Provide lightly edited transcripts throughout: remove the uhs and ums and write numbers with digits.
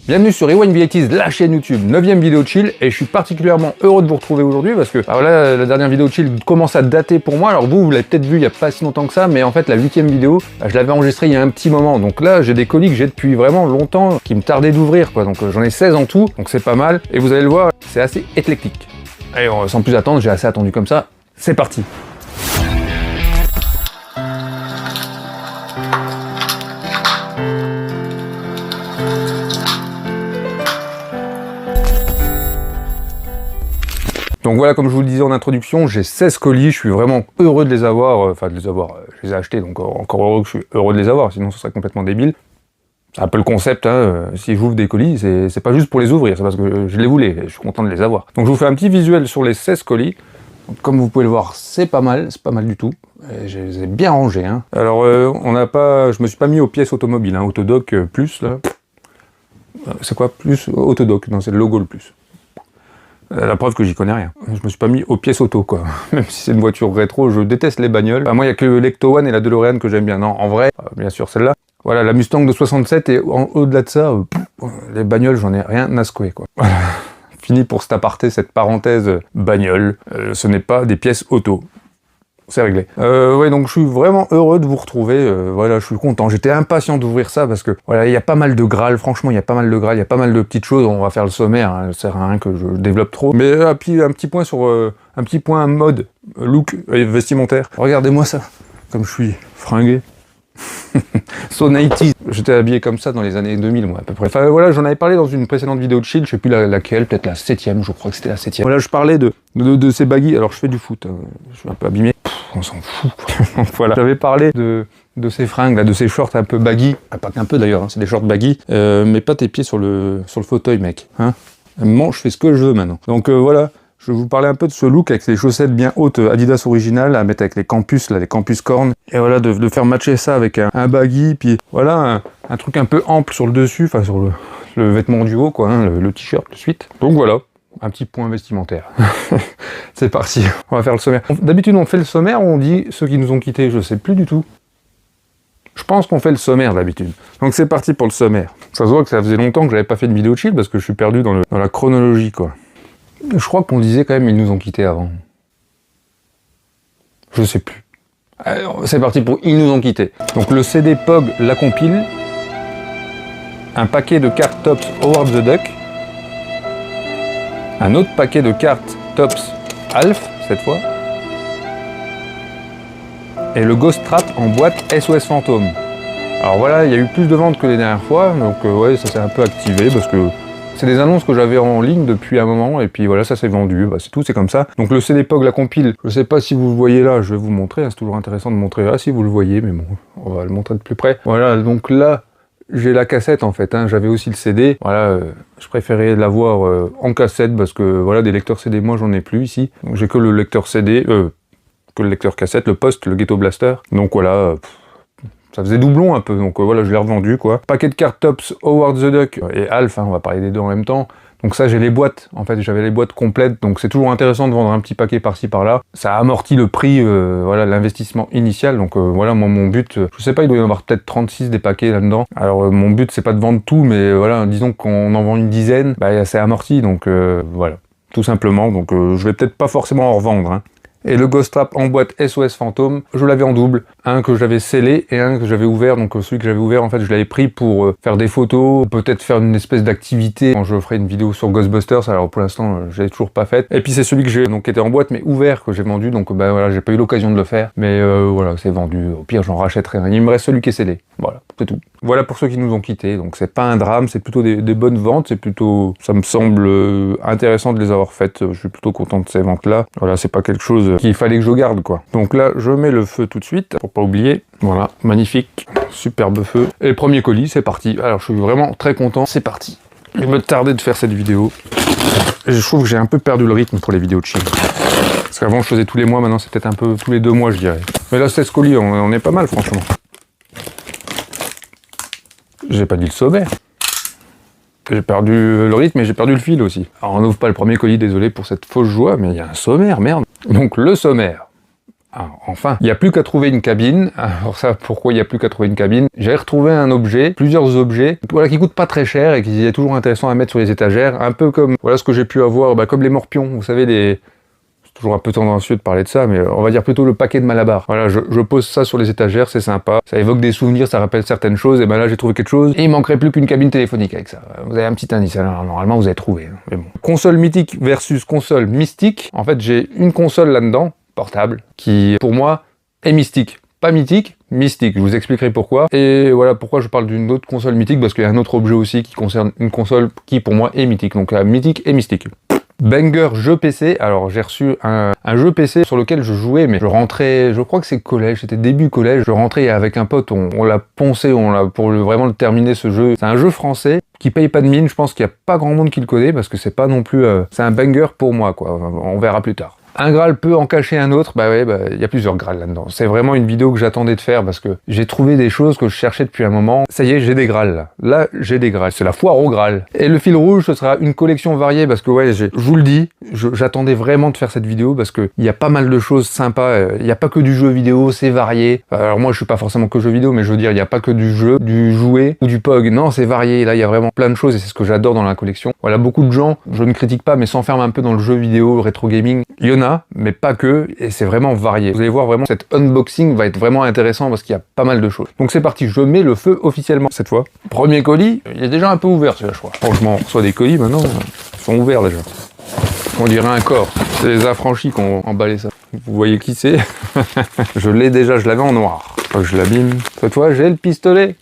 Bienvenue sur Rewind V80s, la chaîne YouTube, 9ème vidéo de chill, et je suis particulièrement heureux de vous retrouver aujourd'hui parce que voilà, la dernière vidéo de chill commence à dater pour moi. Alors vous l'avez peut-être vu il n'y a pas si longtemps que ça, mais en fait la 8ème vidéo, je l'avais enregistrée il y a un petit moment. Donc là j'ai des colis que j'ai depuis vraiment longtemps qui me tardaient d'ouvrir quoi. Donc j'en ai 16 en tout, donc c'est pas mal. Et vous allez le voir, c'est assez éclectique. Allez, sans plus attendre, j'ai assez attendu comme ça, c'est parti. Donc voilà, comme je vous le disais en introduction, j'ai 16 colis, je suis vraiment heureux de les avoir, je les ai achetés, donc encore heureux que je suis heureux de les avoir, sinon ce serait complètement débile. C'est un peu le concept, hein, si j'ouvre des colis, c'est pas juste pour les ouvrir, c'est parce que je les voulais, je suis content de les avoir. Donc je vous fais un petit visuel sur les 16 colis. Donc, comme vous pouvez le voir, c'est pas mal du tout. Et je les ai bien rangés. Hein. Alors, je me suis pas mis aux pièces automobiles, hein, Autodoc plus, là. C'est quoi plus? Autodoc, non, c'est le logo le plus. La preuve que j'y connais rien. Je me suis pas mis aux pièces auto, quoi. Même si c'est une voiture rétro, je déteste les bagnoles. Enfin, moi, il y a que l'Ecto One et la DeLorean que j'aime bien. Non, en vrai, bien sûr, celle-là. Voilà, la Mustang de 67 et au-delà de ça, les bagnoles, j'en ai rien à secouer, quoi. Voilà. Fini pour cet aparté, cette parenthèse bagnole. Ce n'est pas des pièces auto. C'est réglé. Ouais, donc je suis vraiment heureux de vous retrouver. Voilà, je suis content. J'étais impatient d'ouvrir ça parce que voilà, il y a pas mal de Graal. Franchement, il y a pas mal de Graal. Il y a pas mal de petites choses. On va faire le sommaire. Hein, ça sert à rien que je développe trop. Mais un petit point sur un petit point mode, look vestimentaire. Regardez-moi ça. Comme je suis fringué. So 90s. J'étais habillé comme ça dans les années 2000, moi, à peu près. Enfin, voilà, j'en avais parlé dans une précédente vidéo de chill, je sais plus laquelle, peut-être la 7ème, je crois que c'était la 7ème. Voilà, je parlais de ces baggy. Alors, je fais du foot, hein, je suis un peu abîmé. On s'en fout. Voilà. J'avais parlé de ces fringues, là, de ces shorts un peu baggy. Ah, pas qu'un peu d'ailleurs, hein, c'est des shorts baggy. Mais pas tes pieds sur le fauteuil, mec. Hein. Moi, je fais ce que je veux maintenant. Donc, voilà. Je vais vous parler un peu de ce look avec les chaussettes bien hautes Adidas originales à mettre avec les campus, là, les campus cornes. Et voilà, de faire matcher ça avec un baggy, puis voilà, un truc un peu ample sur le dessus, enfin sur le vêtement du haut, quoi, hein, le t-shirt de suite. Donc voilà, un petit point vestimentaire. C'est parti, on va faire le sommaire. D'habitude, on fait le sommaire ou on dit ceux qui nous ont quittés, je sais plus du tout. Je pense qu'on fait le sommaire d'habitude. Donc c'est parti pour le sommaire. Ça se voit que ça faisait longtemps que j'avais pas fait de vidéo de chill parce que je suis perdu dans la chronologie, quoi. Je crois qu'on disait quand même ils nous ont quittés avant. Je sais plus. Alors, c'est parti pour ils nous ont quittés. Donc le CD POG la compile, un paquet de cartes Topps Howard the Duck, un autre paquet de cartes Topps Alf cette fois, et le Ghost Trap en boîte SOS Fantôme. Alors voilà, il y a eu plus de ventes que les dernières fois, donc ouais, ça s'est un peu activé parce que c'est des annonces que j'avais en ligne depuis un moment, et puis voilà, ça s'est vendu, bah, c'est tout, c'est comme ça. Donc le CD POG, la compile, je sais pas si vous le voyez là, je vais vous montrer, hein, c'est toujours intéressant de montrer là, si vous le voyez, mais bon, on va le montrer de plus près. Voilà, donc là, j'ai la cassette en fait, hein, j'avais aussi le CD, voilà, je préférais l'avoir en cassette, parce que voilà, des lecteurs CD, moi j'en ai plus ici, donc j'ai que le lecteur CD, que le lecteur cassette, le Post, le Ghetto Blaster, donc voilà, ça faisait doublon un peu, donc voilà, je l'ai revendu, quoi. Paquet de cartes Topps Howard the Duck et Alf, hein, on va parler des deux en même temps. Donc ça, j'ai les boîtes, en fait, j'avais les boîtes complètes, donc c'est toujours intéressant de vendre un petit paquet par-ci, par-là. Ça amortit le prix, voilà, l'investissement initial, donc voilà, moi, mon but, je sais pas, il doit y en avoir peut-être 36 des paquets là-dedans. Alors, mon but, c'est pas de vendre tout, mais voilà, disons qu'on en vend une dizaine, bah, c'est amorti, donc voilà, tout simplement, donc je vais peut-être pas forcément en revendre, hein. Et le Ghost Trap en boîte SOS Fantôme, je l'avais en double. Un que j'avais scellé et un que j'avais ouvert. Donc celui que j'avais ouvert, en fait, je l'avais pris pour faire des photos, peut-être faire une espèce d'activité quand je ferai une vidéo sur Ghostbusters. Alors pour l'instant, je l'ai toujours pas faite. Et puis c'est celui que j'ai, donc qui était en boîte mais ouvert, que j'ai vendu. Donc bah voilà, j'ai pas eu l'occasion de le faire. Mais voilà, c'est vendu. Au pire, j'en rachèterai un. Il me reste celui qui est scellé. Voilà, c'est tout. Voilà pour ceux qui nous ont quittés. Donc c'est pas un drame, c'est plutôt des bonnes ventes. C'est plutôt, ça me semble intéressant de les avoir faites. Je suis plutôt content de ces ventes-là. Voilà, c'est pas quelque chose qu'il fallait que je garde, quoi. Donc là, je mets le feu tout de suite, pour pas oublier. Voilà, magnifique, superbe feu. Et le premier colis, c'est parti. Alors, je suis vraiment très content, c'est parti. Il me tardait de faire cette vidéo. Et je trouve que j'ai un peu perdu le rythme pour les vidéos de chill. Parce qu'avant, je faisais tous les mois, maintenant, c'est peut-être un peu tous les 2 mois, je dirais. Mais là, 16 colis, on est pas mal, franchement. J'ai pas dit le sommaire. J'ai perdu le rythme et j'ai perdu le fil aussi. Alors on n'ouvre pas le premier colis, désolé pour cette fausse joie, mais il y a un sommaire, merde. Donc le sommaire. enfin, il n'y a plus qu'à trouver une cabine. Alors ça, pourquoi il n'y a plus qu'à trouver une cabine? J'ai retrouvé un objet, plusieurs objets, voilà, qui coûtent pas très cher et qui est toujours intéressant à mettre sur les étagères, un peu comme, voilà ce que j'ai pu avoir, comme les morpions, vous savez, c'est toujours un peu tendancieux de parler de ça, mais on va dire plutôt le paquet de Malabar. Voilà, je pose ça sur les étagères, c'est sympa, ça évoque des souvenirs, ça rappelle certaines choses, et ben là j'ai trouvé quelque chose, et il manquerait plus qu'une cabine téléphonique avec ça. Vous avez un petit indice, alors normalement vous avez trouvé, hein, mais bon. Console mythique versus console mystique, en fait j'ai une console là-dedans, portable, qui pour moi est mystique. Pas mythique, mystique, je vous expliquerai pourquoi. Et voilà pourquoi je parle d'une autre console mythique, parce qu'il y a un autre objet aussi qui concerne une console qui pour moi est mythique, donc mythique et mystique. Banger jeu PC, alors j'ai reçu un jeu PC sur lequel je jouais, mais je rentrais, je crois que c'est collège, c'était début collège, je rentrais avec un pote, on l'a poncé, pour vraiment le terminer ce jeu. C'est un jeu français qui paye pas de mine, je pense qu'il n'y a pas grand monde qui le connaît, parce que c'est pas non plus, c'est un banger pour moi quoi, on verra plus tard. Un Graal peut en cacher un autre, il y a plusieurs Graals là-dedans. C'est vraiment une vidéo que j'attendais de faire parce que j'ai trouvé des choses que je cherchais depuis un moment. Ça y est, j'ai des Graals là. Là, j'ai des Graals. C'est la foire au Graal. Et le fil rouge, ce sera une collection variée parce que je vous le dis, j'attendais vraiment de faire cette vidéo parce que il y a pas mal de choses sympas. Il n'y a pas que du jeu vidéo, c'est varié. Alors moi, je suis pas forcément que jeu vidéo, mais je veux dire, il n'y a pas que du jeu, du jouet ou du POG. Non, c'est varié. Là, il y a vraiment plein de choses et c'est ce que j'adore dans la collection. Voilà, beaucoup de gens, je ne critique pas, mais s'enferment un peu dans le jeu vidéo, le rétro gaming. Il y en a, mais pas que, et c'est vraiment varié. Vous allez voir vraiment, cet unboxing va être vraiment intéressant parce qu'il y a pas mal de choses. Donc c'est parti, je mets le feu officiellement cette fois. Premier colis, il est déjà un peu ouvert celui-là, je crois. Franchement, on reçoit des colis maintenant, ils sont ouverts déjà. On dirait un corps. C'est les affranchis qui ont emballé ça. Vous voyez qui c'est? Je l'ai déjà, je l'avais en noir. Faut que je l'abîme. Cette fois, j'ai le pistolet.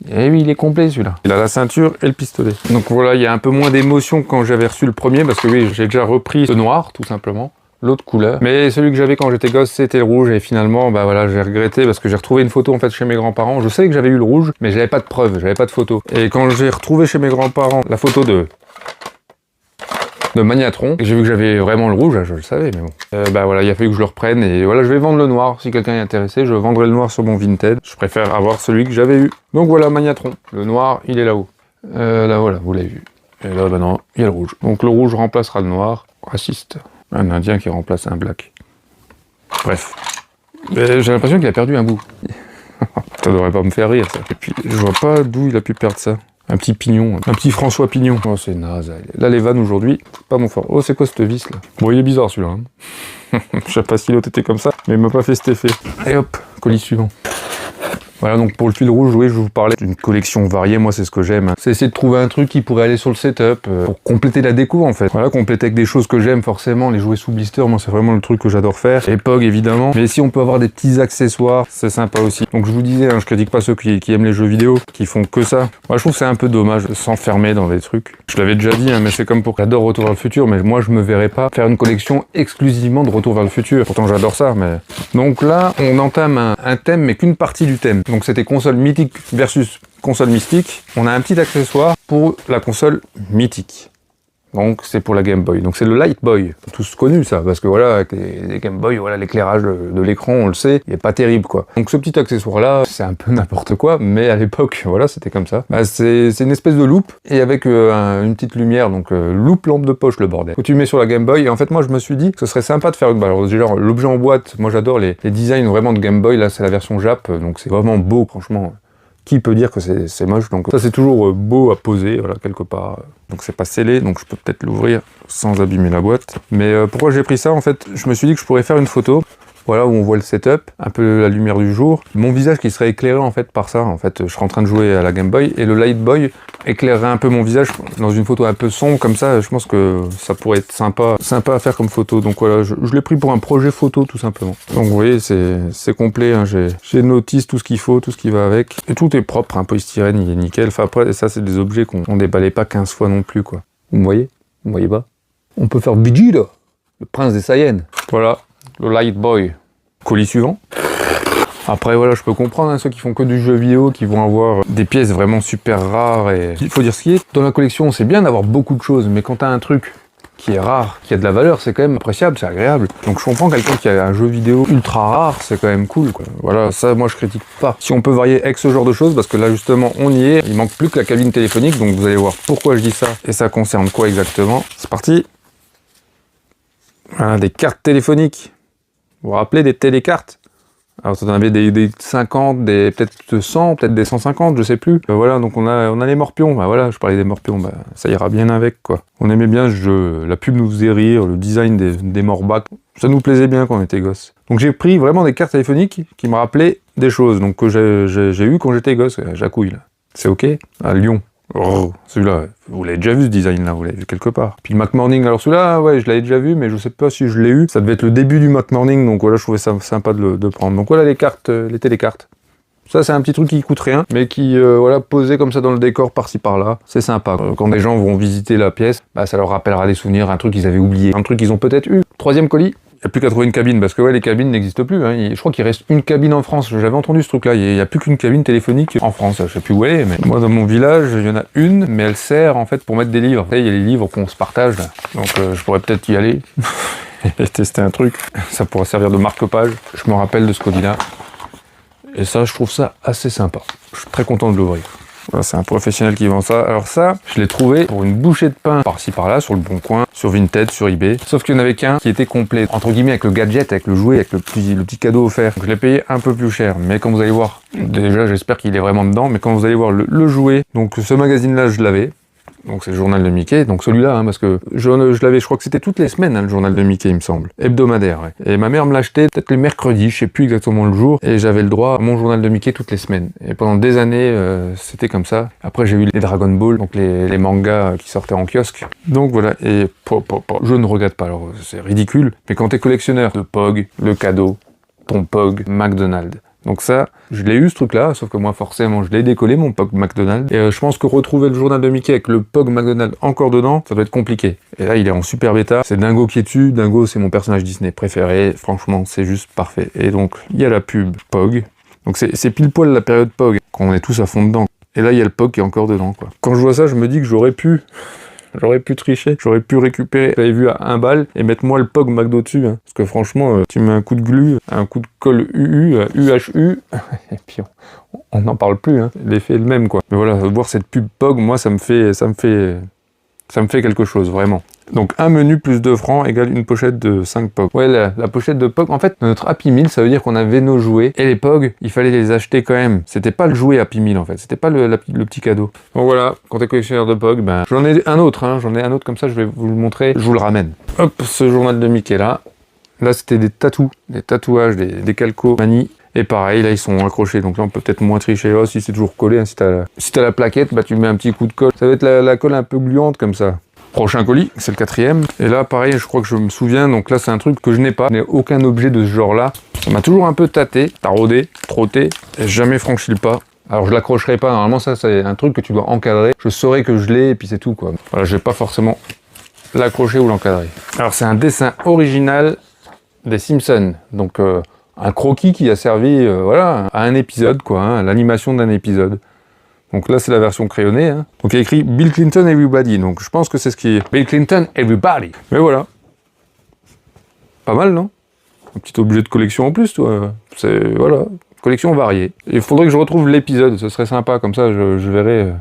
Et oui, il est complet celui-là. Il a la ceinture et le pistolet. Donc voilà, il y a un peu moins d'émotion que quand j'avais reçu le premier, parce que oui, j'ai déjà repris ce noir, tout simplement. L'autre couleur. Mais celui que j'avais quand j'étais gosse, c'était le rouge, et finalement, j'ai regretté, parce que j'ai retrouvé une photo en fait chez mes grands-parents. Je sais que j'avais eu le rouge, mais j'avais pas de preuve, j'avais pas de photo. Et quand j'ai retrouvé chez mes grands-parents la photo de Magnatron, et j'ai vu que j'avais vraiment le rouge, je le savais, mais bon. Il a fallu que je le reprenne, et voilà, je vais vendre le noir. Si quelqu'un est intéressé, je vendrai le noir sur mon Vinted. Je préfère avoir celui que j'avais eu. Donc voilà, Magnatron. Le noir, il est là-haut. Là, voilà, vous l'avez vu. Et là, non, il y a le rouge. Donc le rouge remplacera le noir. Raciste. Un Indien qui remplace un black. Bref. J'ai l'impression qu'il a perdu un bout. Ça devrait pas me faire rire, ça. Et puis, je vois pas d'où il a pu perdre ça. Un petit pignon, un petit François Pignon. Oh, c'est naze. Là, les vannes aujourd'hui, pas mon fort. Oh, c'est quoi cette vis là? Bon, il est bizarre celui-là. Hein. Je sais pas si l'autre était comme ça, mais il m'a pas fait cet effet. Et hop, colis suivant. Voilà, donc pour le fil rouge, oui, je vous parlais d'une collection variée, moi c'est ce que j'aime. C'est essayer de trouver un truc qui pourrait aller sur le setup, pour compléter la déco en fait. Voilà, compléter avec des choses que j'aime forcément, les jouets sous blister, moi c'est vraiment le truc que j'adore faire. Les POG évidemment, mais si on peut avoir des petits accessoires, c'est sympa aussi. Donc je vous disais, je critique pas ceux qui aiment les jeux vidéo, qui font que ça. Moi je trouve que c'est un peu dommage de s'enfermer dans des trucs. Je l'avais déjà dit, mais c'est comme pour j'adore Retour vers le futur, mais moi je me verrais pas faire une collection exclusivement de Retour vers le futur. Pourtant j'adore ça, mais... Donc là, on entame un thème, mais qu'une partie du thème. Donc c'était console mythique versus console mystique. On a un petit accessoire pour la console mythique. Donc c'est pour la Game Boy. Donc c'est le Light Boy. Tous connu ça, parce que voilà, avec les Game Boy, voilà, l'éclairage de l'écran, on le sait, il est pas terrible quoi. Donc ce petit accessoire là, c'est un peu n'importe quoi, mais à l'époque, voilà, c'était comme ça. C'est une espèce de loupe, et avec une petite lumière, donc loupe lampe de poche le bordel. Que tu mets sur la Game Boy, et en fait moi je me suis dit que ce serait sympa de faire une... Alors genre l'objet en boîte, moi j'adore les designs vraiment de Game Boy, là c'est la version Jap, donc c'est vraiment beau, franchement. Qui peut dire que c'est moche? Donc ça c'est toujours beau à poser, voilà, quelque part. Donc c'est pas scellé, donc je peux peut-être l'ouvrir sans abîmer la boîte. Mais pourquoi j'ai pris ça? En fait, je me suis dit que je pourrais faire une photo, voilà, où on voit le setup, un peu la lumière du jour. Mon visage qui serait éclairé en fait par ça. En fait, je serais en train de jouer à la Game Boy, et le Light Boy éclairerait un peu mon visage dans une photo un peu sombre, comme ça. Je pense que ça pourrait être sympa à faire comme photo. Donc voilà, je l'ai pris pour un projet photo tout simplement. Donc vous voyez, c'est complet, hein. J'ai notice tout ce qu'il faut, tout ce qui va avec. Et tout est propre, un polystyrène, il est nickel. Enfin après, ça c'est des objets qu'on déballait pas 15 fois non plus, quoi. Vous me voyez? Vous me voyez pas? On peut faire Vegeta, le prince des Saiyans. Voilà, le Light Boy. Colis suivant. Après voilà, je peux comprendre ceux qui font que du jeu vidéo, qui vont avoir des pièces vraiment super rares, et il faut dire ce qui est. Dans la collection, c'est bien d'avoir beaucoup de choses, mais quand t'as un truc qui est rare, qui a de la valeur, c'est quand même appréciable, c'est agréable. Donc je comprends quelqu'un qui a un jeu vidéo ultra rare, c'est quand même cool, quoi. Voilà, ça moi je critique pas. Si on peut varier avec ce genre de choses, parce que là justement on y est, il manque plus que la cabine téléphonique, donc vous allez voir pourquoi je dis ça, et ça concerne quoi exactement. C'est parti. Voilà, des cartes téléphoniques. Vous vous rappelez des télécartes? Alors, on avait des 50, peut-être 100, peut-être des 150, je sais plus. Voilà, donc on a les morpions. Bah voilà, je parlais des morpions, bah ça ira bien avec, quoi. On aimait bien ce jeu, la pub nous faisait rire, le design des morbacs, ça nous plaisait bien quand on était gosse. Donc j'ai pris vraiment des cartes téléphoniques qui me rappelaient des choses, donc que j'ai eu quand j'étais gosse, Jacouille, là. C'est ok? À Lyon. Oh, celui-là, vous l'avez déjà vu ce design-là, vous l'avez vu quelque part. Puis le Mac Morning, alors celui-là, ouais, je l'avais déjà vu, mais je sais pas si je l'ai eu. Ça devait être le début du Mac Morning, donc voilà, je trouvais ça sympa de prendre. Donc voilà les cartes, les télécartes. Ça, c'est un petit truc qui coûte rien, mais qui, voilà, posé comme ça dans le décor, par-ci par-là, c'est sympa. Quand des gens vont visiter la pièce, bah ça leur rappellera des souvenirs, un truc qu'ils avaient oublié, un truc qu'ils ont peut-être eu. Troisième colis. Il n'y a plus qu'à trouver une cabine, parce que ouais, les cabines n'existent plus. Hein. Je crois qu'il reste une cabine en France. J'avais entendu ce truc-là. Il n'y a plus qu'une cabine téléphonique en France. Je sais plus où elle est, mais moi, dans mon village, il y en a une, mais elle sert en fait pour mettre des livres. Vous savez, il y a les livres qu'on se partage, là. Donc je pourrais peut-être y aller et tester un truc. Ça pourrait servir de marque-page. Je me rappelle de ce colis-là. Et ça, je trouve ça assez sympa. Je suis très content de l'ouvrir. Voilà, c'est un professionnel qui vend ça. Alors ça, je l'ai trouvé pour une bouchée de pain par-ci par-là, sur le Bon Coin, sur Vinted, sur eBay. Sauf qu'il n'y en avait qu'un qui était complet, entre guillemets, avec le gadget, avec le jouet, avec le petit cadeau offert. Donc, je l'ai payé un peu plus cher, mais comme vous allez voir, déjà j'espère qu'il est vraiment dedans, mais quand vous allez voir le jouet, donc ce magazine-là, je l'avais. Donc c'est le journal de Mickey, donc celui-là, hein, parce que je l'avais, je crois que c'était toutes les semaines, hein, le journal de Mickey, il me semble. Hebdomadaire, ouais. Et ma mère me l'achetait peut-être les mercredis, je sais plus exactement le jour, et j'avais le droit à mon journal de Mickey toutes les semaines. Et pendant des années, c'était comme ça. Après, j'ai eu les Dragon Ball, donc les mangas qui sortaient en kiosque. Donc voilà, et je ne regrette pas, alors c'est ridicule, mais quand t'es collectionneur de Pog, le cadeau, ton Pog McDonald's. Donc ça, je l'ai eu ce truc-là, sauf que moi forcément je l'ai décollé mon Pog McDonald's. Et je pense que retrouver le journal de Mickey avec le Pog McDonald's encore dedans, ça doit être compliqué. Et là il est en super bêta, c'est Dingo qui est dessus, Dingo c'est mon personnage Disney préféré, franchement c'est juste parfait. Et donc il y a la pub Pog, donc c'est pile poil la période Pog, quand on est tous à fond dedans. Et là il y a le Pog qui est encore dedans, quoi. Quand je vois ça, je me dis que j'aurais pu tricher, j'aurais pu récupérer, j'avais vu à 1 balle, et mettre moi le Pog McDo dessus, hein. Parce que franchement, tu mets un coup de glu, un coup de colle UHU, et puis on n'en parle plus, hein. L'effet est le même, quoi. Mais voilà, voir cette pub Pog, moi ça me fait quelque chose, vraiment. Donc un menu plus 2 francs égale une pochette de 5 Pog. Ouais, la pochette de Pog, en fait, notre Happy Meal, ça veut dire qu'on avait nos jouets, et les Pog, il fallait les acheter quand même. C'était pas le jouet Happy Meal, en fait, c'était pas le petit cadeau. Donc voilà, quand t'es collectionneur de Pog, ben, j'en ai un autre, hein, comme ça, je vais vous le montrer, je vous le ramène. Hop, ce journal de Mickey là. Là, c'était des tatouages, des calcos mani. Et pareil, là, ils sont accrochés, donc là, on peut peut-être moins tricher. Oh, si c'est toujours collé, hein, si t'as la plaquette, bah, tu mets un petit coup de colle. Ça va être la colle un peu gluante, comme ça. Prochain colis, c'est le 4e. Et là, pareil, je crois que je me souviens, donc là, c'est un truc que je n'ai pas. Je n'ai aucun objet de ce genre-là. Ça m'a toujours un peu tâté, taraudé, trotté, et jamais franchi le pas. Alors, je l'accrocherai pas. Normalement, ça, c'est un truc que tu dois encadrer. Je saurais que je l'ai, et puis c'est tout, quoi. Voilà, je vais pas forcément l'accrocher ou l'encadrer. Alors, c'est un dessin original des Simpsons. Donc, un croquis qui a servi, voilà, à un épisode, quoi, hein, l'animation d'un épisode. Donc là, c'est la version crayonnée, hein. Donc il y a écrit Bill Clinton Everybody. Donc je pense que c'est ce qui est Bill Clinton Everybody. Mais voilà. Pas mal, non? Un petit objet de collection en plus, toi. C'est, voilà, collection variée. Il faudrait que je retrouve l'épisode, ce serait sympa. Comme ça, je verrai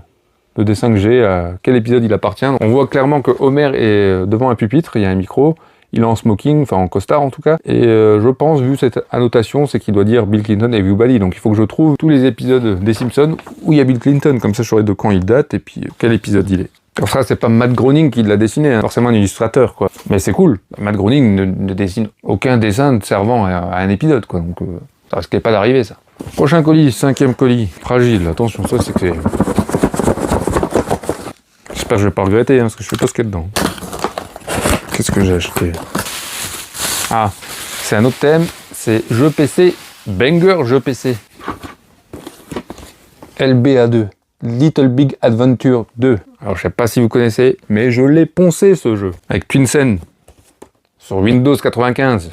le dessin que j'ai, à quel épisode il appartient. On voit clairement que Homer est devant un pupitre, il y a un micro. Il est en smoking, enfin en costard en tout cas, et je pense, vu cette annotation, c'est qu'il doit dire Bill Clinton Everybody, donc il faut que je trouve tous les épisodes des Simpsons où il y a Bill Clinton, comme ça je saurai de quand il date et puis quel épisode il est. Alors ça, c'est pas Matt Groening qui l'a dessiné, hein, forcément un illustrateur, quoi. Mais c'est cool, Matt Groening ne dessine aucun dessin servant à un épisode, quoi, donc ça risquait pas d'arriver, ça. Prochain colis, 5e colis, fragile, attention, ça c'est que c'est... J'espère que je vais pas regretter, hein, parce que je sais pas ce qu'il y a dedans. Qu'est-ce que j'ai acheté? Ah, c'est un autre thème, c'est jeu PC, banger jeu PC. LBA2, Little Big Adventure 2. Alors je sais pas si vous connaissez, mais je l'ai poncé ce jeu. Avec Twinsen, sur Windows 95.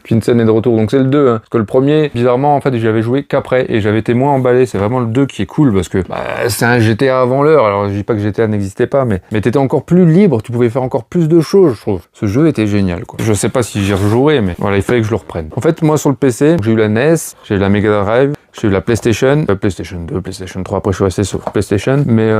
Twinsen est de retour, donc c'est le 2, hein. Parce que le premier, bizarrement, en fait, j'y avais joué qu'après, et j'avais été moins emballé. C'est vraiment le 2 qui est cool, parce que c'est un GTA avant l'heure. Alors, je dis pas que GTA n'existait pas, mais t'étais encore plus libre, tu pouvais faire encore plus de choses, je trouve. Ce jeu était génial, quoi. Je sais pas si j'y rejouerai, mais voilà, il fallait que je le reprenne. En fait, moi, sur le PC, j'ai eu la NES, j'ai eu la Mega Drive, j'ai eu la PlayStation 2, PlayStation 3, après je suis resté sur PlayStation, mais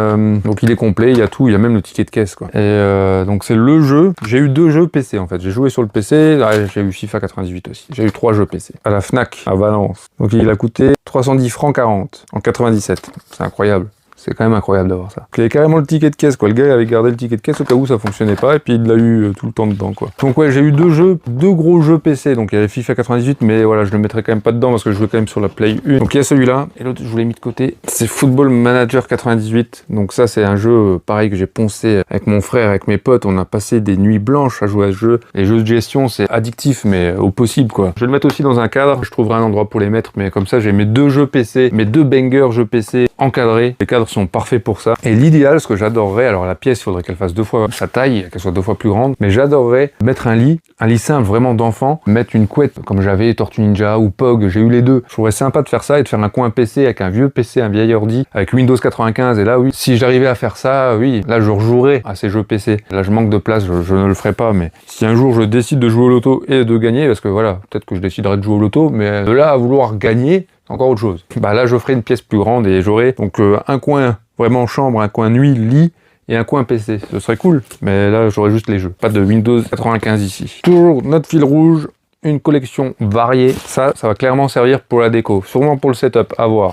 donc il est complet, il y a tout, il y a même le ticket de caisse, quoi. Et donc c'est le jeu, j'ai eu 2 jeux PC, en fait. J'ai joué sur le PC, j'ai eu FIFA 98, 98 aussi. J'ai eu 3 jeux PC. À la Fnac, à Valence. Donc il a coûté 310 francs 40 en 97. C'est incroyable. C'est quand même incroyable d'avoir ça. Il y avait carrément le ticket de caisse, quoi. Le gars avait gardé le ticket de caisse au cas où ça fonctionnait pas, et puis il l'a eu tout le temps dedans, quoi. Donc ouais, j'ai eu 2 gros jeux PC. Donc il y avait FIFA 98, mais voilà, je le mettrai quand même pas dedans parce que je jouais quand même sur la Play 1. Donc il y a celui-là, et l'autre je vous l'ai mis de côté. C'est Football Manager 98. Donc ça c'est un jeu pareil que j'ai poncé avec mon frère, avec mes potes. On a passé des nuits blanches à jouer à ce jeu. Les jeux de gestion c'est addictif, mais au possible, quoi. Je vais le mettre aussi dans un cadre. Je trouverai un endroit pour les mettre, mais comme ça j'ai mes 2 jeux PC, mes 2 bangers jeux PC encadrés. Les cadres sont parfaits pour ça. Et l'idéal, ce que j'adorerais, alors la pièce, il faudrait qu'elle fasse 2 fois sa taille, qu'elle soit 2 fois plus grande, mais j'adorerais mettre un lit simple vraiment d'enfant, mettre une couette comme j'avais Tortue Ninja ou POG, j'ai eu les 2. Je trouverais sympa de faire ça et de faire un coin PC avec un vieux PC, un vieil ordi, avec Windows 95, et là oui, si j'arrivais à faire ça, oui, là je rejouerais à ces jeux PC. Là je manque de place, je ne le ferai pas, mais si un jour je décide de jouer au loto et de gagner, parce que voilà, peut-être que je déciderai de jouer au loto, mais de là à vouloir gagner, c'est encore autre chose. Bah là je ferai une pièce plus grande et j'aurai donc un coin vraiment chambre, un coin nuit, lit et un coin PC. Ce serait cool, mais là j'aurais juste les jeux. Pas de Windows 95 ici. Toujours notre fil rouge, une collection variée. Ça va clairement servir pour la déco. Sûrement pour le setup, à voir.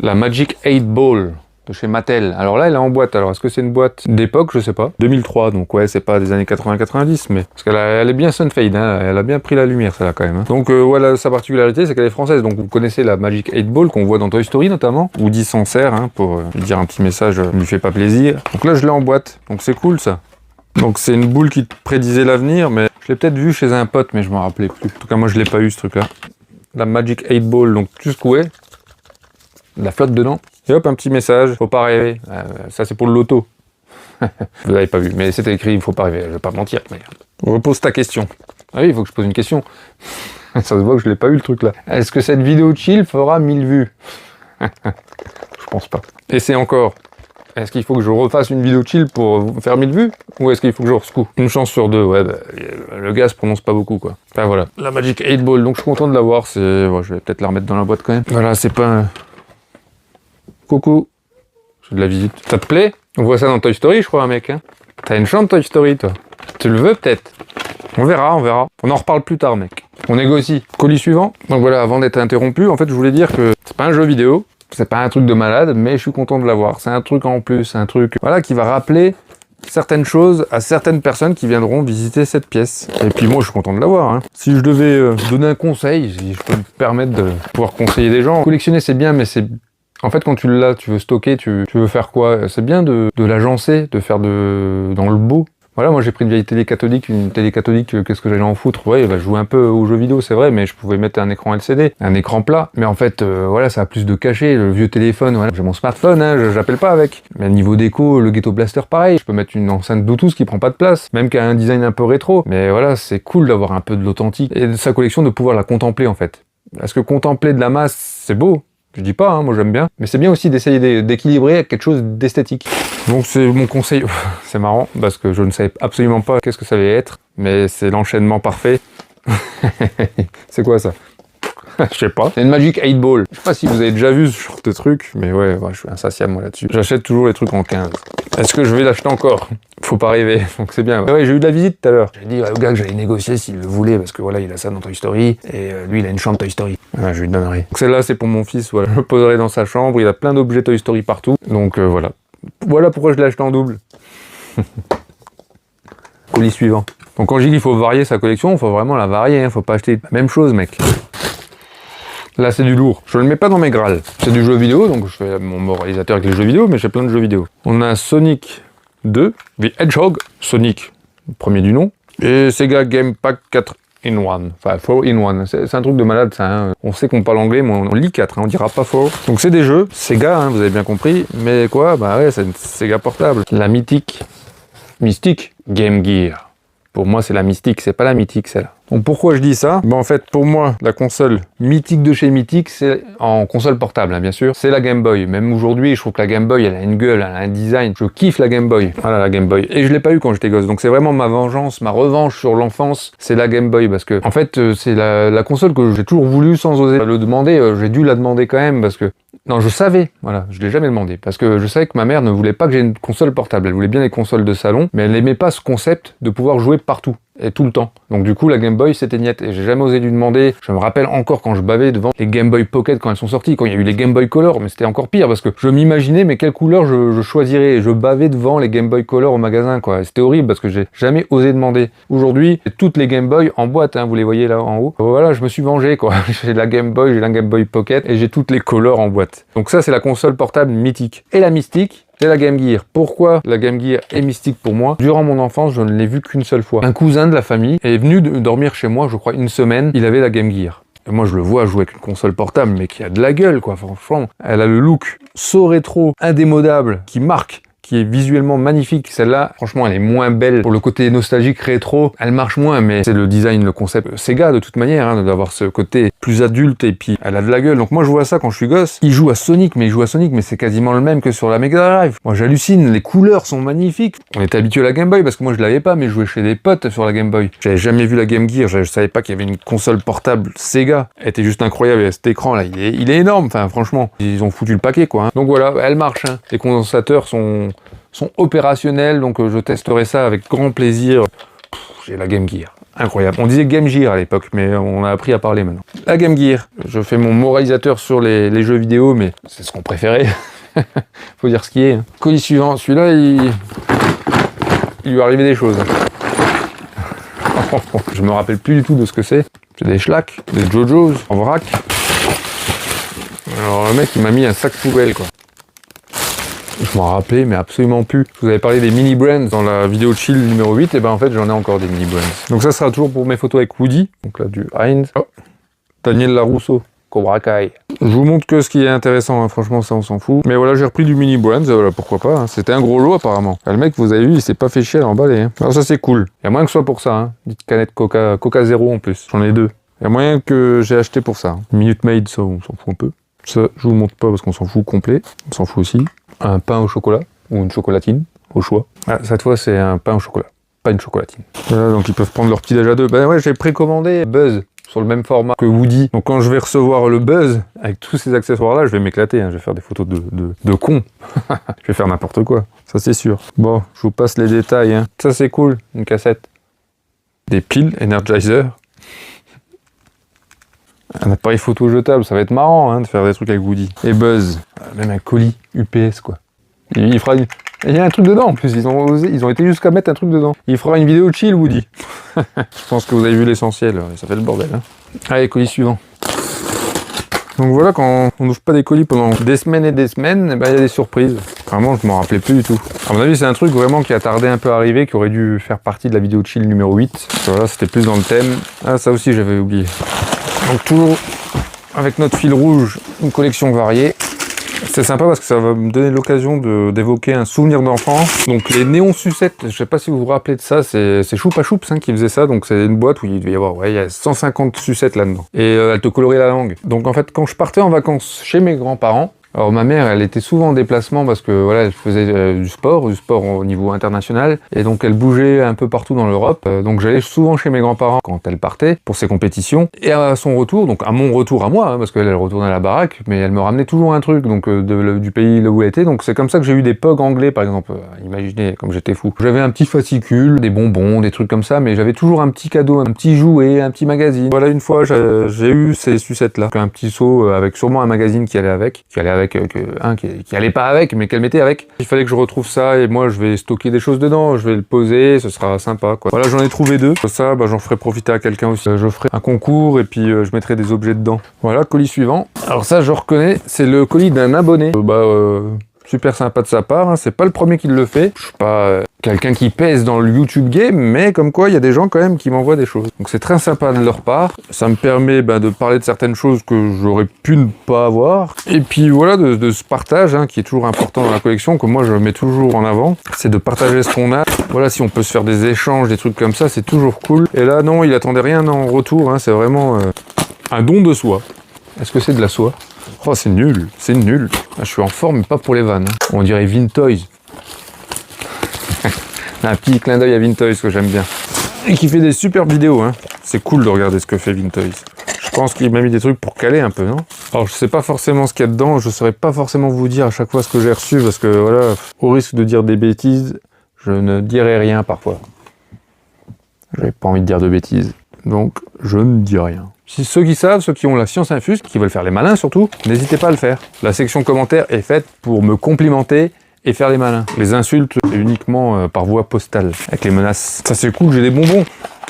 La Magic 8 Ball de chez Mattel. Alors là, elle est en boîte. Alors, est-ce que c'est une boîte d'époque? Je sais pas. 2003, donc ouais, c'est pas des années 80-90, mais... Parce elle est bien sunfade, hein. Elle a bien pris la lumière, celle-là, quand même. Hein. Donc voilà, sa particularité, c'est qu'elle est française. Donc vous connaissez la Magic 8 Ball qu'on voit dans Toy Story, notamment. Woody s'en sert, hein, pour lui dire un petit message, ne lui fait pas plaisir. Donc là, je l'ai en boîte. Donc c'est cool, ça. Donc c'est une boule qui prédisait l'avenir, mais je l'ai peut-être vu chez un pote, mais je m'en rappelais plus. En tout cas, moi, je l'ai pas eu, ce truc-là. La Magic 8 Ball, donc tu secouais. De la flotte dedans. Et hop, un petit message, faut pas rêver. Ça c'est pour le loto. Vous l'avez pas vu, mais c'était écrit, il faut pas rêver. Je vais pas mentir. Mais... Repose ta question. Ah oui, il faut que je pose une question. Ça se voit que je l'ai pas eu le truc là. Est-ce que cette vidéo chill fera 1000 vues? Je pense pas. Et c'est encore. Est-ce qu'il faut que je refasse une vidéo chill pour faire 1000 vues? Ou est-ce qu'il faut que je rescoue? Une chance sur 2, ouais, bah, le gars se prononce pas beaucoup, quoi. Enfin voilà. La Magic 8 Ball, donc je suis content de l'avoir. Bon, je vais peut-être la remettre dans la boîte quand même. Voilà, c'est pas un... Coucou, j'ai de la visite. Ça te plaît? On voit ça dans Toy Story, je crois, mec. Hein. T'as une chambre Toy Story, toi. Tu le veux, peut-être? On verra, on verra. On en reparle plus tard, mec. On négocie. Colis suivant. Donc voilà, avant d'être interrompu, en fait, je voulais dire que c'est pas un jeu vidéo, c'est pas un truc de malade, mais je suis content de l'avoir. C'est un truc en plus, un truc, voilà, qui va rappeler certaines choses à certaines personnes qui viendront visiter cette pièce. Et puis moi, je suis content de l'avoir. Hein. Si je devais donner un conseil, si je peux me permettre de pouvoir conseiller des gens, collectionner c'est bien, mais c'est... En fait, quand tu l'as, tu veux stocker, tu veux faire quoi? C'est bien de l'agencer, de faire dans le beau. Voilà, moi j'ai pris une vieille télé cathodique, qu'est-ce que j'allais en foutre? Ouais, bah, je jouais un peu aux jeux vidéo, c'est vrai, mais je pouvais mettre un écran LCD, un écran plat. Mais en fait, voilà, ça a plus de cachet. Le vieux téléphone, voilà, j'ai mon smartphone, hein, j'appelle pas avec. Mais niveau déco, le Ghetto Blaster, pareil. Je peux mettre une enceinte Bluetooth qui prend pas de place, même qui a un design un peu rétro. Mais voilà, c'est cool d'avoir un peu de l'authentique et de sa collection de pouvoir la contempler en fait. Parce que contempler de la masse, c'est beau. Je dis pas, hein, moi j'aime bien. Mais c'est bien aussi d'essayer d'équilibrer avec quelque chose d'esthétique. Donc c'est mon conseil. C'est marrant, parce que je ne savais absolument pas qu'est-ce que ça allait être. Mais c'est l'enchaînement parfait. C'est quoi ça? Je sais pas. C'est une Magic 8 Ball. Je sais pas si vous avez déjà vu ce genre de truc, mais ouais, je suis insatiable moi là-dessus. J'achète toujours les trucs en 15. Est-ce que je vais l'acheter encore? Faut pas rêver, donc c'est bien. Ouais, j'ai eu de la visite tout à l'heure. J'ai dit au gars que j'allais négocier s'il le voulait, parce que voilà, il a ça dans Toy Story, et lui, il a une chambre Toy Story. Ouais, je lui donnerai. Donc celle-là, c'est pour mon fils, voilà. Je le poserai dans sa chambre, il a plein d'objets Toy Story partout, donc voilà. Voilà pourquoi je l'ai acheté en double. Colis suivant. Donc quand je dis qu'il faut varier sa collection, il faut vraiment la varier, hein. Faut pas acheter la même chose, mec. Là, c'est du lourd. Je le mets pas dans mes grâles. C'est du jeu vidéo, donc je fais mon moralisateur avec les jeux vidéo, mais j'ai plein de jeux vidéo. On a Sonic 2, The Hedgehog, Sonic, le premier du nom, et Sega Game Pack 4 in 1, enfin 4 in 1. C'est un truc de malade, ça. Hein. On sait qu'on parle anglais, mais on lit 4, hein, on dira pas 4. Donc c'est des jeux, Sega, hein, vous avez bien compris, mais quoi? Bah ouais, c'est une Sega portable. La mythique Game Gear. Pour moi, c'est la mystique, c'est pas la mythique, celle-là. Donc pourquoi je dis ça? Ben, en fait, pour moi, la console mythique de chez Mythique, c'est en console portable, hein, bien sûr, c'est la Game Boy. Même aujourd'hui, je trouve que la Game Boy, elle a une gueule, elle a un design. Je kiffe la Game Boy. Voilà, la Game Boy. Et je l'ai pas eu quand j'étais gosse. Donc c'est vraiment ma vengeance, ma revanche sur l'enfance, c'est la Game Boy. Parce que, en fait, c'est la console que j'ai toujours voulu sans oser le demander. J'ai dû la demander quand même parce que... Non, je savais, voilà, je l'ai jamais demandé. Parce que je savais que ma mère ne voulait pas que j'ai une console portable. Elle voulait bien les consoles de salon, mais elle n'aimait pas ce concept de pouvoir jouer partout. et tout le temps. Donc du coup la Game Boy s'éteignait et j'ai jamais osé lui demander. Je me rappelle encore quand je bavais devant les Game Boy Pocket quand elles sont sorties, quand il y a eu les Game Boy Color, mais c'était encore pire parce que je m'imaginais mais quelle couleur je choisirais, et je bavais devant les Game Boy Color au magasin quoi. C'était horrible parce que j'ai jamais osé demander. Aujourd'hui, toutes les Game Boy en boîte, hein, vous les voyez là en haut. Voilà, je me suis vengé quoi. J'ai la Game Boy, j'ai la Game Boy Pocket et j'ai toutes les Color en boîte. Donc ça c'est la console portable mythique. Et la mystique, c'est la Game Gear. Pourquoi la Game Gear est mystique pour moi? Durant mon enfance, je ne l'ai vue qu'une seule fois. Un cousin de la famille est venu dormir chez moi, je crois, une semaine. Il avait la Game Gear. Et moi, je le vois jouer avec une console portable, mais qui a de la gueule, quoi. Franchement, elle a le look so rétro, indémodable, qui marque, qui est visuellement magnifique. Celle-là, franchement, elle est moins belle. Pour le côté nostalgique, rétro, elle marche moins, mais c'est le design, le concept Sega, de toute manière, hein, d'avoir ce côté plus adulte, et puis elle a de la gueule. Donc moi, je vois ça quand je suis gosse. Il joue à Sonic, mais c'est quasiment le même que sur la Mega Drive. Moi, j'hallucine, les couleurs sont magnifiques. On était habitué à la Game Boy, parce que moi, je l'avais pas, mais je jouais chez des potes sur la Game Boy. J'avais jamais vu la Game Gear, je savais pas qu'il y avait une console portable Sega. Elle était juste incroyable, et cet écran-là, il est énorme, enfin, franchement. Ils ont foutu le paquet, quoi. Hein. Donc voilà, elle marche, hein. Les condensateurs sont opérationnels, donc je testerai ça avec grand plaisir. J'ai la Game Gear, incroyable. On disait Game Gear à l'époque, mais on a appris à parler maintenant. La Game Gear, je fais mon moralisateur sur les jeux vidéo, mais c'est ce qu'on préférait. Faut dire ce qui est. Hein. Colis suivant, celui-là, il lui est arrivé des choses. Je me rappelle plus du tout de ce que c'est. C'est des schlacks, des JoJo's en vrac. Alors le mec, il m'a mis un sac poubelle, quoi. Je m'en rappelais, mais absolument plus. Je vous avais parlé des mini brands dans la vidéo chill numéro 8, et ben en fait j'en ai encore des mini brands. Donc ça sera toujours pour mes photos avec Woody, donc là du Heinz. Oh. Daniel Larousseau, Cobra Kai. Je vous montre que ce qui est intéressant, hein. Franchement ça on s'en fout. Mais voilà, j'ai repris du mini brands, voilà, pourquoi pas. Hein. C'était un gros lot apparemment. Le mec, vous avez vu, il s'est pas fait chier à l'emballer. Hein. Alors ça c'est cool. Il y a moyen que ce soit pour ça, hein. Une petite canette Coca Zéro en plus. J'en ai deux. Il y a moyen que j'ai acheté pour ça. Hein. Minute Maid, ça on s'en fout un peu. Ça, je vous montre pas parce qu'on s'en fout complet. On s'en fout aussi. Un pain au chocolat, ou une chocolatine, au choix. Ah, cette fois, c'est un pain au chocolat, pas une chocolatine. Voilà, donc ils peuvent prendre leur petit déj à deux. Ben ouais, j'ai précommandé Buzz, sur le même format que Woody. Donc quand je vais recevoir le Buzz, avec tous ces accessoires-là, je vais m'éclater, hein. Je vais faire des photos de con. Je vais faire n'importe quoi, ça c'est sûr. Bon, je vous passe les détails, hein. Ça c'est cool, une cassette. Des piles Energizer. Un appareil photo jetable, ça va être marrant hein, de faire des trucs avec Woody. Et Buzz, même un colis UPS quoi. Il fera une... Il y a un truc dedans en plus, ils ont été jusqu'à mettre un truc dedans. Il fera une vidéo chill Woody. Je pense que vous avez vu l'essentiel, ça fait le bordel. Hein. Allez, colis suivant. Donc voilà, quand on n'ouvre pas des colis pendant des semaines et des semaines, eh ben, il y a des surprises. Vraiment, je m'en rappelais plus du tout. À mon avis, c'est un truc vraiment qui a tardé un peu à arriver, qui aurait dû faire partie de la vidéo chill numéro 8. Voilà, c'était plus dans le thème. Ah, ça aussi, j'avais oublié. Donc toujours avec notre fil rouge, une collection variée. C'est sympa parce que ça va me donner l'occasion d'évoquer un souvenir d'enfance. Donc les néons sucettes, je sais pas si vous vous rappelez de ça, c'est Choupa Choups hein, qui faisait ça. Donc c'est une boîte où il devait y avoir, ouais, il y a 150 sucettes là-dedans. Et elle te colorait la langue. Donc en fait, quand je partais en vacances chez mes grands-parents, alors ma mère, elle était souvent en déplacement parce que voilà, elle faisait du sport au niveau international, et donc elle bougeait un peu partout dans l'Europe. Donc j'allais souvent chez mes grands-parents quand elle partait pour ses compétitions, et à son retour, donc à mon retour à moi, hein, parce qu'elle retournait à la baraque, mais elle me ramenait toujours un truc donc du pays là où elle était. Donc c'est comme ça que j'ai eu des pogs anglais par exemple. Imaginez comme j'étais fou. J'avais un petit fascicule, des bonbons, des trucs comme ça, mais j'avais toujours un petit cadeau, un petit jouet, un petit magazine. Voilà, une fois j'ai eu ces sucettes là, un petit seau avec sûrement un magazine qui allait avec qui allait pas avec, mais qu'elle mettait avec. Il fallait que je retrouve ça, et moi je vais stocker des choses dedans, je vais le poser, ce sera sympa quoi. Voilà, j'en ai trouvé deux. Ça, bah, j'en ferai profiter à quelqu'un aussi. Je ferai un concours, et puis je mettrai des objets dedans. Voilà, colis suivant. Alors ça, je reconnais, c'est le colis d'un abonné. Super sympa de sa part, hein. C'est pas le premier qui le fait. Je suis pas quelqu'un qui pèse dans le YouTube game, mais comme quoi il y a des gens quand même qui m'envoient des choses. Donc c'est très sympa de leur part. Ça me permet de parler de certaines choses que j'aurais pu ne pas avoir. Et puis voilà, de ce partage hein, qui est toujours important dans la collection, que moi je mets toujours en avant. C'est de partager ce qu'on a. Voilà, si on peut se faire des échanges, des trucs comme ça, c'est toujours cool. Et là non, il attendait rien en retour, hein. C'est vraiment un don de soi. Est-ce que c'est de la soie? Oh, c'est nul, c'est nul. Ah, je suis en forme, mais pas pour les vannes. Hein. On dirait Vintoys. Un petit clin d'œil à Vintoys que j'aime bien. Et qui fait des super vidéos. Hein. C'est cool de regarder ce que fait Vintoys. Je pense qu'il m'a mis des trucs pour caler un peu, non? Alors, je sais pas forcément ce qu'il y a dedans. Je saurais pas forcément vous dire à chaque fois ce que j'ai reçu, parce que voilà, au risque de dire des bêtises, je ne dirai rien parfois. J'avais pas envie de dire de bêtises, donc je ne dis rien. Si ceux qui savent, ceux qui ont la science infuse, qui veulent faire les malins surtout, n'hésitez pas à le faire. La section commentaires est faite pour me complimenter et faire les malins. Les insultes, c'est uniquement par voie postale, avec les menaces. Ça c'est cool, j'ai des bonbons.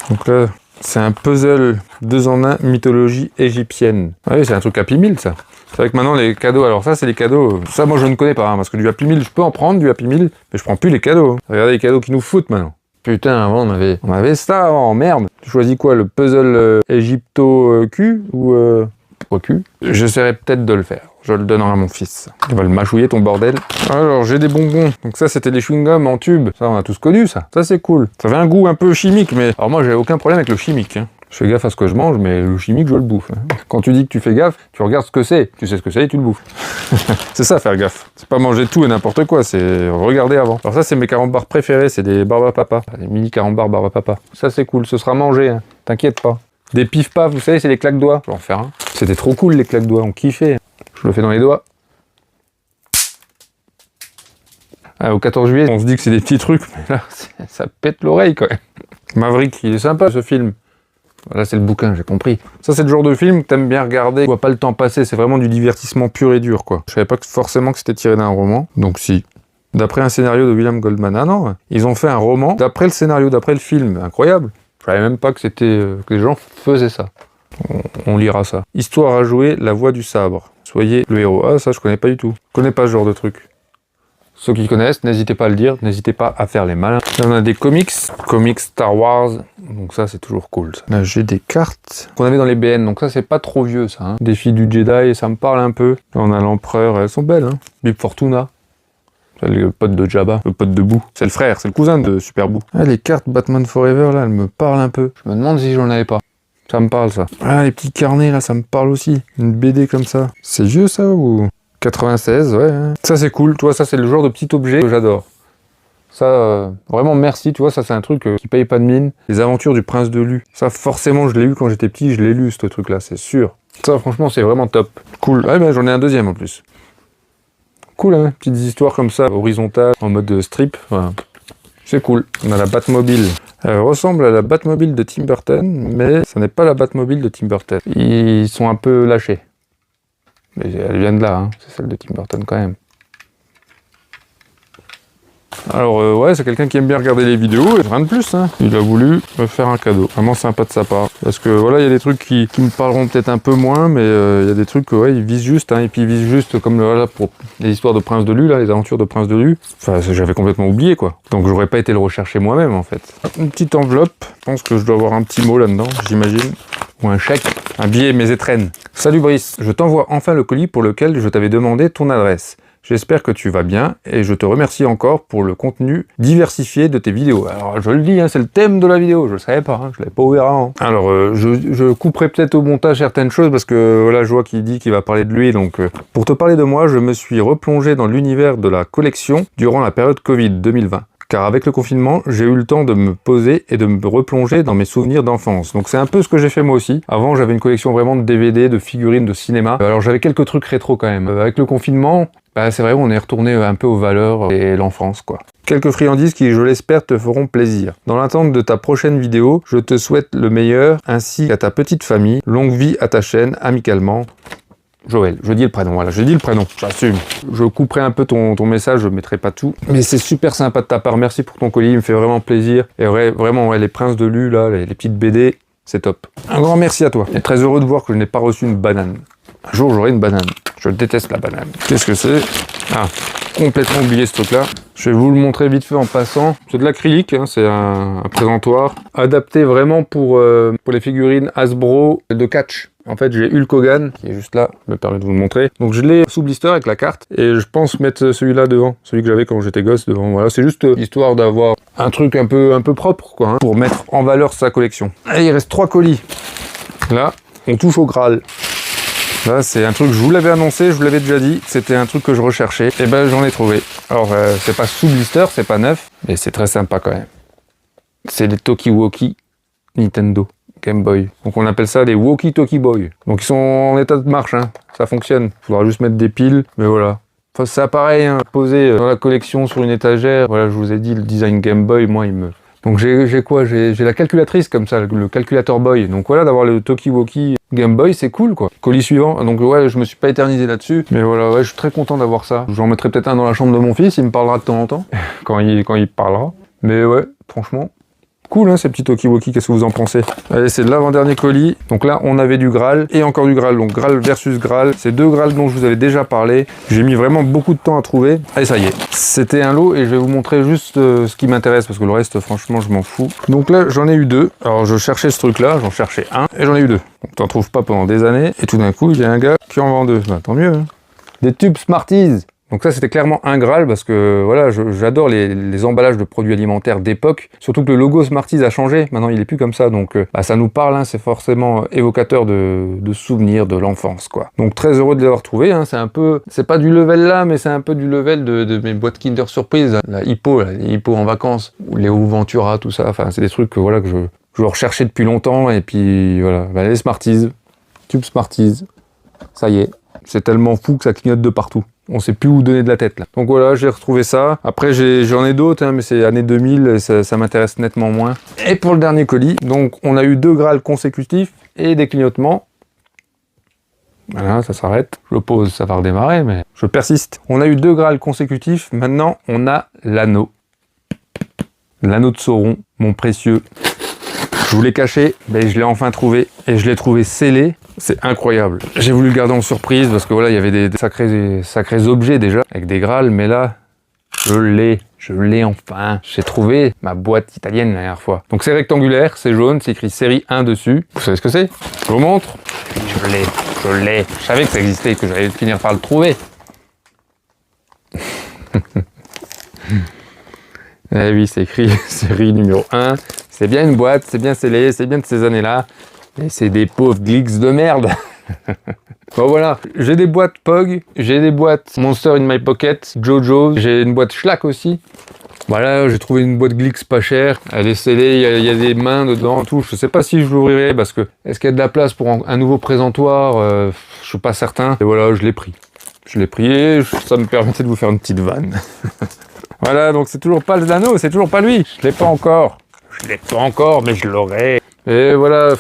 Donc là, c'est un puzzle 2 en 1 mythologie égyptienne. Oui, c'est un truc Happy Meal, ça. C'est vrai que maintenant, les cadeaux, alors ça, c'est les cadeaux. Ça, moi, je ne connais pas, hein, parce que du Happy Meal, je peux en prendre, du Happy Meal, mais je prends plus les cadeaux. Regardez les cadeaux qui nous foutent maintenant. Putain, avant, on avait ça avant, merde. Tu choisis quoi, le puzzle égypto-Q ou Q? J'essaierai peut-être de le faire. Je le donnerai à mon fils. Il va le mâchouiller, ton bordel. Alors, j'ai des bonbons. Donc ça, c'était des chewing-gums en tube. Ça, on a tous connu, ça. Ça, c'est cool. Ça avait un goût un peu chimique, mais... Alors moi, j'ai aucun problème avec le chimique, hein. Je fais gaffe à ce que je mange, mais le chimique, je le bouffe. Quand tu dis que tu fais gaffe, tu regardes ce que c'est. Tu sais ce que c'est et tu le bouffes. C'est ça, faire gaffe. C'est pas manger tout et n'importe quoi, c'est regarder avant. Alors ça, c'est mes carambars préférés, c'est des Barbapapa. Des mini carambars Barbapapa. Ça, c'est cool, ce sera mangé, hein. T'inquiète pas. Des pif-paf, vous savez, c'est les claques-doigts. Je vais en faire un. C'était trop cool, les claques-doigts, on kiffait. Je le fais dans les doigts. Ah, au 14 juillet, on se dit que c'est des petits trucs, mais là, ça pète l'oreille quand même. Maverick, il est sympa ce film. Là, c'est le bouquin, j'ai compris. Ça, c'est le genre de film que t'aimes bien regarder. Tu vois pas le temps passer, c'est vraiment du divertissement pur et dur, quoi. Je savais pas forcément que c'était tiré d'un roman, donc si. D'après un scénario de William Goldman. Ah non, ils ont fait un roman d'après le scénario, d'après le film. Incroyable. Je savais même pas que c'était que les gens faisaient ça. On lira ça. Histoire à jouer, la voix du sabre. Soyez le héros. Ah, ça, je connais pas du tout. Je connais pas ce genre de truc. Ceux qui connaissent, n'hésitez pas à le dire, n'hésitez pas à faire les malins. Là, on a des comics Star Wars, donc ça c'est toujours cool. Ça. Là j'ai des cartes qu'on avait dans les BN, donc ça c'est pas trop vieux ça. Hein. Défi du Jedi, ça me parle un peu. Là on a l'empereur, elles sont belles. Hein. Bib Fortuna, c'est le pote de Jabba, le pote de Boo. C'est le frère, c'est le cousin de Super Boo. Ah, les cartes Batman Forever là, elles me parlent un peu. Je me demande si j'en avais pas. Ça me parle ça. Ah, les petits carnets là, ça me parle aussi. Une BD comme ça. C'est vieux ça ou... 96, ouais. Ça c'est cool, tu vois, ça c'est le genre de petit objet que j'adore. Ça, vraiment merci, tu vois, ça c'est un truc qui paye pas de mine. Les aventures du prince de Lu. Ça forcément je l'ai eu quand j'étais petit, je l'ai lu ce truc là, c'est sûr. Ça franchement c'est vraiment top. Cool, ouais ben j'en ai un deuxième en plus. Cool hein, petites histoires comme ça, horizontales, en mode strip, voilà. C'est cool. On a la Batmobile. Elle ressemble à la Batmobile de Tim Burton, mais ça n'est pas la Batmobile de Tim Burton. Ils sont un peu lâchés. Mais elle vient de là, hein. C'est celle de Tim Burton quand même. Alors ouais, c'est quelqu'un qui aime bien regarder les vidéos, et rien de plus, hein. Il a voulu me faire un cadeau. Vraiment sympa de sa part. Parce que voilà, il y a des trucs qui me parleront peut-être un peu moins, mais il y a des trucs que ouais, il vise juste, hein. Et puis il vise juste comme voilà, pour les histoires de Prince de Lu, là, les aventures de Prince de Lu. Enfin, j'avais complètement oublié, quoi. Donc j'aurais pas été le rechercher moi-même, en fait. Une petite enveloppe. Je pense que je dois avoir un petit mot là-dedans, j'imagine. Ou un chèque. Un billet, mes étrennes. Salut Brice, je t'envoie enfin le colis pour lequel je t'avais demandé ton adresse. J'espère que tu vas bien et je te remercie encore pour le contenu diversifié de tes vidéos. Alors je le dis, hein, c'est le thème de la vidéo, je le savais pas, hein, je l'avais pas ouvert avant. Alors je couperai peut-être au montage certaines choses parce que voilà, je vois qu'il dit qu'il va parler de lui. Donc pour te parler de moi, je me suis replongé dans l'univers de la collection durant la période Covid 2020. Car avec le confinement, j'ai eu le temps de me poser et de me replonger dans mes souvenirs d'enfance. Donc c'est un peu ce que j'ai fait moi aussi. Avant, j'avais une collection vraiment de DVD, de figurines, de cinéma. Alors j'avais quelques trucs rétro quand même. Avec le confinement, bah, c'est vrai, on est retourné un peu aux valeurs et l'enfance, quoi. Quelques friandises qui, je l'espère, te feront plaisir. Dans l'attente de ta prochaine vidéo, je te souhaite le meilleur, ainsi qu'à ta petite famille. Longue vie à ta chaîne, amicalement. Joël, je dis le prénom, voilà, je dis le prénom, j'assume. Je couperai un peu ton message, je mettrai pas tout. Mais c'est super sympa de ta part, merci pour ton colis, il me fait vraiment plaisir. Et vraiment, ouais, les Princes de Lu, là, les petites BD, c'est top. Un grand merci à toi. Et très heureux de voir que je n'ai pas reçu une banane. Un jour, j'aurai une banane. Je déteste la banane. Qu'est-ce que c'est? Ah, complètement oublié ce truc-là. Je vais vous le montrer vite fait en passant. C'est de l'acrylique, hein, c'est un présentoir. Adapté vraiment pour les figurines Hasbro de catch. En fait, j'ai Hulk Hogan, qui est juste là, je me permets de vous le montrer. Donc je l'ai sous blister avec la carte, et je pense mettre celui-là devant, celui que j'avais quand j'étais gosse devant. Voilà, c'est juste histoire d'avoir un truc un peu propre, quoi, hein, pour mettre en valeur sa collection. Allez, il reste 3 colis. Là, on touche au Graal. Là, c'est un truc, je vous l'avais annoncé, je vous l'avais déjà dit, c'était un truc que je recherchais, et ben j'en ai trouvé. Alors, c'est pas sous blister, c'est pas neuf, mais c'est très sympa quand même. C'est des Tokiwoki Nintendo Game Boy. Donc on appelle ça des Walkie Talkie Boy. Donc ils sont en état de marche, hein. Ça fonctionne. Il faudra juste mettre des piles, mais voilà. Enfin, c'est pareil, hein, posé dans la collection sur une étagère. Voilà, je vous ai dit, le design Game Boy, moi, il me Donc j'ai quoi? J'ai la calculatrice comme ça, le calculateur boy. Donc voilà, d'avoir le Talkie-Walkie Game Boy, c'est cool quoi. Colis suivant. Donc ouais, je me suis pas éternisé là-dessus. Mais voilà, ouais, je suis très content d'avoir ça. J'en mettrai peut-être un dans la chambre de mon fils, il me parlera de temps en temps. quand il parlera. Mais ouais, franchement, cool hein, ces petits Talkie-Walkie, qu'est-ce que vous en pensez? Allez, c'est l'avant-dernier colis. Donc là, on avait du Graal et encore du Graal. Donc Graal versus Graal. C'est deux Graal dont je vous avais déjà parlé. J'ai mis vraiment beaucoup de temps à trouver. Allez, ça y est. C'était un lot et je vais vous montrer juste ce qui m'intéresse parce que le reste, franchement, je m'en fous. Donc là, j'en ai eu deux. Alors, je cherchais ce truc-là, j'en cherchais un et j'en ai eu deux. Donc, t'en trouves pas pendant des années. Et tout d'un coup, il y a un gars qui en vend deux. Bah, tant mieux. Hein. Des tubes Smarties. Donc ça, c'était clairement un Graal parce que voilà, j'adore les emballages de produits alimentaires d'époque. Surtout que le logo Smarties a changé. Maintenant, il est plus comme ça. Donc bah, ça nous parle. Hein, c'est forcément évocateur de souvenirs de l'enfance, quoi. Donc très heureux de les avoir trouvés. Hein, c'est un peu, c'est pas du level là, mais c'est un peu du level de mes boîtes Kinder Surprise, la Hippo, les Hippo en vacances, ou les Ventura, tout ça. Enfin, c'est des trucs que voilà que je recherchais depuis longtemps. Et puis voilà, bah, les Smarties, tube Smarties, ça y est. C'est tellement fou que ça clignote de partout. On sait plus où donner de la tête là. Donc voilà, j'ai retrouvé ça. Après j'en ai d'autres, hein, mais c'est années 2000, et ça m'intéresse nettement moins. Et pour le dernier colis, donc on a eu deux Graals consécutifs et des clignotements. Voilà, ça s'arrête. Je pose, ça va redémarrer, mais je persiste. On a eu deux Graals consécutifs. Maintenant, on a l'anneau. L'anneau de Sauron, mon précieux. Je vous l'ai caché, mais je l'ai enfin trouvé. Et je l'ai trouvé scellé. C'est incroyable. J'ai voulu le garder en surprise parce que voilà, il y avait des sacrés objets déjà, avec des Graals, mais là, je l'ai enfin. J'ai trouvé ma boîte italienne la dernière fois. Donc c'est rectangulaire, c'est jaune, c'est écrit série 1 dessus. Vous savez ce que c'est? Je vous montre. Je l'ai. Je savais que ça existait et que j'allais finir par le trouver. Eh oui, c'est écrit série numéro 1. C'est bien une boîte, c'est bien scellé, c'est bien de ces années-là. Et c'est des pauvres Glix de merde. Bon voilà, j'ai des boîtes Pog, j'ai des boîtes Monster in My Pocket, Jojo, j'ai une boîte Schlack aussi. Voilà, j'ai trouvé une boîte Glix pas chère, elle est scellée, il y a des mains dedans, tout. Je sais pas si je l'ouvrirai parce que est-ce qu'il y a de la place pour un nouveau présentoir, je suis pas certain. Et voilà, je l'ai pris. Je l'ai pris et ça me permettait de vous faire une petite vanne. Voilà, donc c'est toujours pas l'anneau, c'est toujours pas lui. Je l'ai pas encore. Je l'ai pas encore, mais je l'aurai. Et voilà.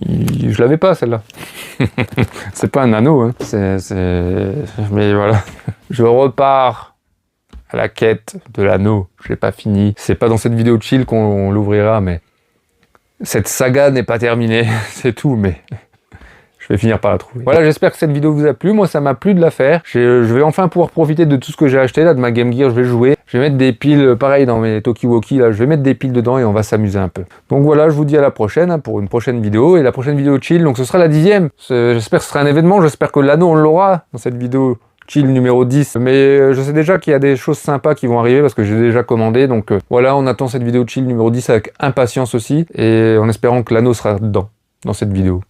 Je l'avais pas celle-là. C'est pas un anneau, hein. Mais voilà. Je repars à la quête de l'anneau. Je l'ai pas fini. C'est pas dans cette vidéo de chill qu'on l'ouvrira, mais cette saga n'est pas terminée. C'est tout, mais je vais finir par la trouver. Voilà, j'espère que cette vidéo vous a plu. Moi, ça m'a plu de la faire. Je vais enfin pouvoir profiter de tout ce que j'ai acheté là, de ma Game Gear. Je vais jouer. Je vais mettre des piles, pareil dans mes Talkie-Walkie, là, je vais mettre des piles dedans et on va s'amuser un peu. Donc voilà, je vous dis à la prochaine, hein, pour une prochaine vidéo. Et la prochaine vidéo chill, donc ce sera la 10e. J'espère que ce sera un événement, j'espère que l'anneau, on l'aura dans cette vidéo chill numéro 10. Mais je sais déjà qu'il y a des choses sympas qui vont arriver parce que j'ai déjà commandé. Donc voilà, on attend cette vidéo chill numéro 10 avec impatience aussi. Et en espérant que l'anneau sera dedans, dans cette vidéo.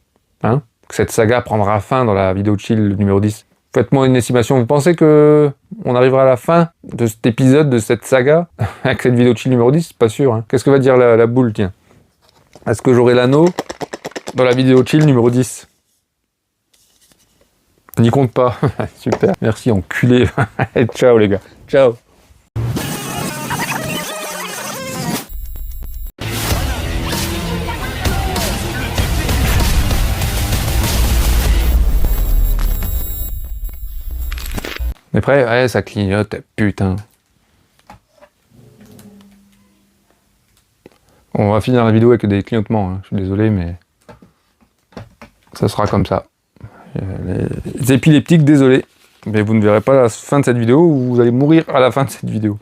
Hein, que cette saga prendra fin dans la vidéo chill numéro 10. Faites-moi une estimation. Vous pensez que on arrivera à la fin de cet épisode, de cette saga, avec cette vidéo chill numéro 10? Pas sûr. Hein. Qu'est-ce que va dire la boule, tiens? Est-ce que j'aurai l'anneau dans la vidéo chill numéro 10? N'y compte pas. Super. Merci, enculé. Ciao, les gars. Ciao. Mais après, ouais, ça clignote, putain. On va finir la vidéo avec des clignotements, hein. Je suis désolé, mais ça sera comme ça. Les épileptiques, désolé, mais vous ne verrez pas la fin de cette vidéo ou vous allez mourir à la fin de cette vidéo.